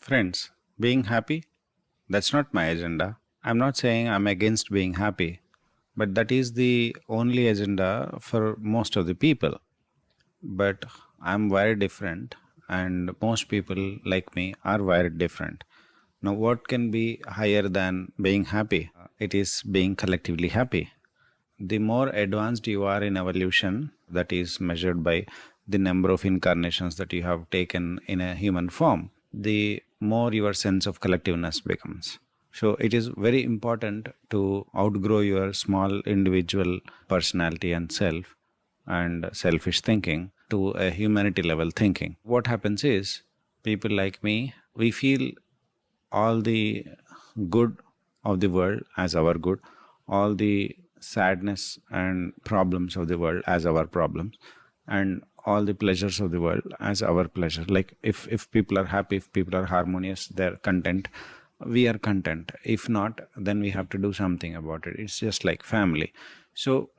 Friends, being happy, that's not my agenda. I'm not saying I'm against being happy, but that is the only agenda for most of the people. But I'm wired different, and most people like me are wired different. Now, what can be higher than being happy? It is being collectively happy. The more advanced you are in evolution, that is measured by the number of incarnations that you have taken in a human form, the more your sense of collectiveness becomes. So it is very important to outgrow your small individual personality and self and selfish thinking to a humanity level thinking. What happens is, people like me, we feel all the good of the world as our good, all the sadness and problems of the world as our problems, and all the pleasures of the world as our pleasure. Like if people are happy, if people are harmonious, they're content, we are content. If not, then we have to do something about it. It's just like family. So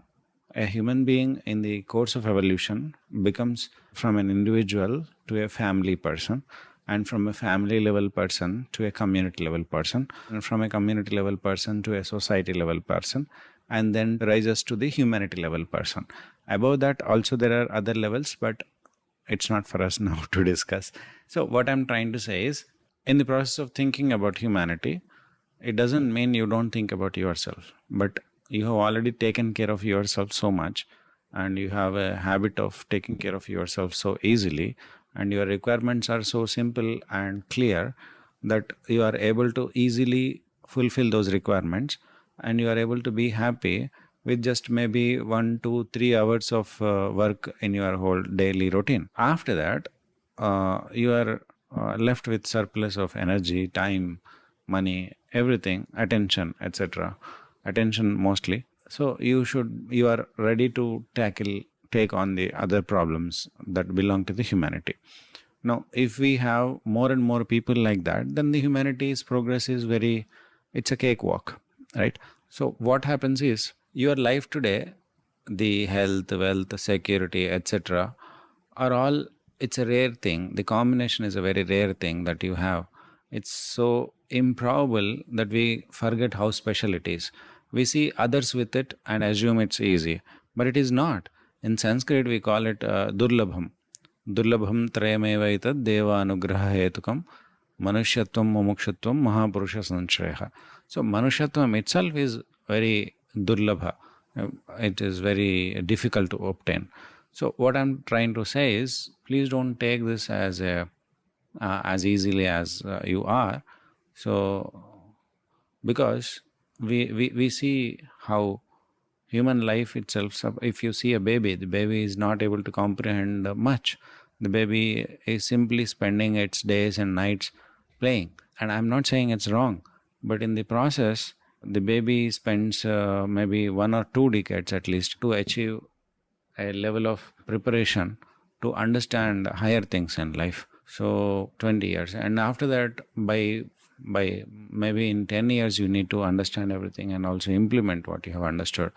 a human being in the course of evolution becomes from an individual to a family person, and from a family level person to a community level person, and from a community level person to a society level person, and then rises to the humanity level person. Above that, also there are other levels, but it's not for us now to discuss. So, what I'm trying to say is, in the process of thinking about humanity, it doesn't mean you don't think about yourself, but you have already taken care of yourself so much, and you have a habit of taking care of yourself so easily, and your requirements are so simple and clear that you are able to easily fulfill those requirements, and you are able to be happy with just maybe 1, 2, 3 hours of work in your whole daily routine. After that, you are left with surplus of energy, time, money, everything, attention, etc. Attention mostly. So you are ready to take on the other problems that belong to the humanity. Now, if we have more and more people like that, then the humanity's progress is it's a cakewalk, right? So what happens is, your life today, the health, wealth, security, etc., are all, it's a rare thing. The combination is a very rare thing that you have. It's so improbable that we forget how special it is. We see others with it and assume it's easy, but it is not. In Sanskrit, we call it durlabham. Durlabham trayameva itad deva anugraha hetukam manushyattvam mumukshutvam mahapurusha sanshreha. So, manushyattvam itself is very durlabha. It is very difficult to obtain. So, what I'm trying to say is, please don't take this as easily as you are. So, because we see how human life itself, if you see a baby, the baby is not able to comprehend much. The baby is simply spending its days and nights playing. And I'm not saying it's wrong, but in the process, the baby spends maybe 1 or 2 decades at least to achieve a level of preparation to understand higher things in life. So 20 years, and after that, by maybe in 10 years, you need to understand everything and also implement what you have understood.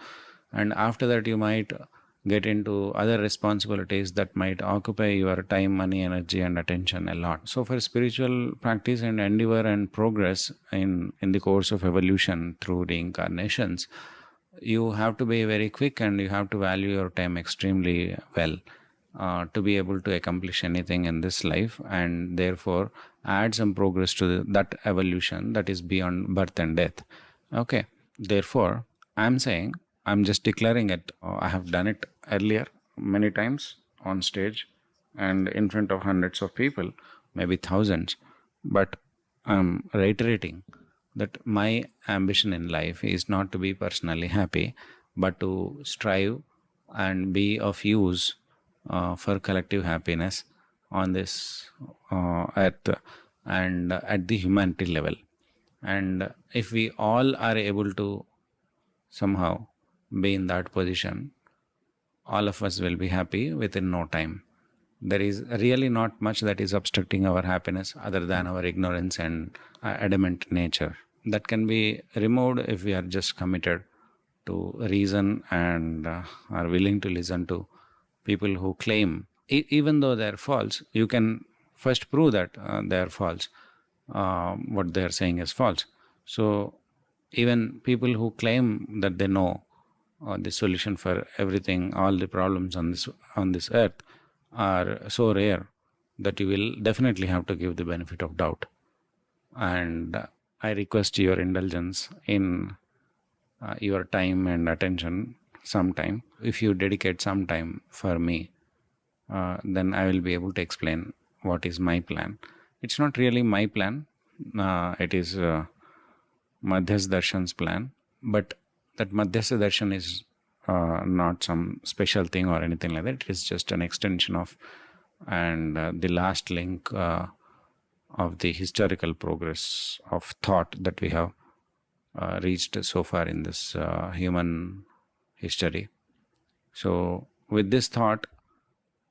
And after that, you might get into other responsibilities that might occupy your time, money, energy, and attention a lot. So for spiritual practice and endeavor and progress in the course of evolution through reincarnations, you have to be very quick and you have to value your time extremely well to be able to accomplish anything in this life, and therefore add some progress to that evolution that is beyond birth and death. Okay. Therefore, I'm saying, I'm just declaring it. I have done it earlier many times on stage and in front of hundreds of people, maybe thousands. But I'm reiterating that my ambition in life is not to be personally happy, but to strive and be of use for collective happiness on this earth and at the humanity level. And if we all are able to somehow be in that position, all of us will be happy within no time. There is really not much that is obstructing our happiness other than our ignorance and adamant nature. That can be removed if we are just committed to reason and are willing to listen to people who claim, even though they are false. You can first prove that they are false. what they are saying is false. So even people who claim that they know the solution for everything, all the problems on this earth, are so rare that you will definitely have to give the benefit of doubt. And I request your indulgence in your time and attention sometime. If you dedicate some time for me, then I will be able to explain what is my plan. It's not really my plan, it is Madhyas Darshan's plan, but that Madhyas Darshan is not some special thing or anything like that. It is just an extension of and the last link of the historical progress of thought that we have reached so far in this human history. So, with this thought,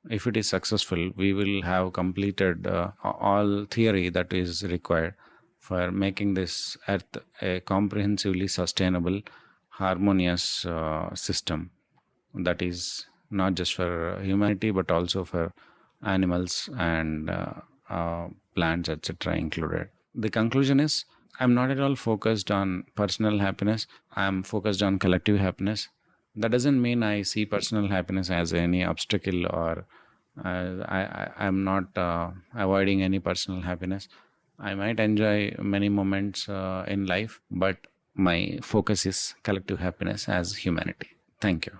if it is successful, we will have completed all theory that is required for making this earth a comprehensively sustainable, harmonious system that is not just for humanity but also for animals and plants, etc., included. The conclusion is I'm not at all focused on personal happiness, I'm focused on collective happiness. That doesn't mean I see personal happiness as any obstacle or I'm not avoiding any personal happiness. I might enjoy many moments in life, but my focus is collective happiness as humanity. Thank you.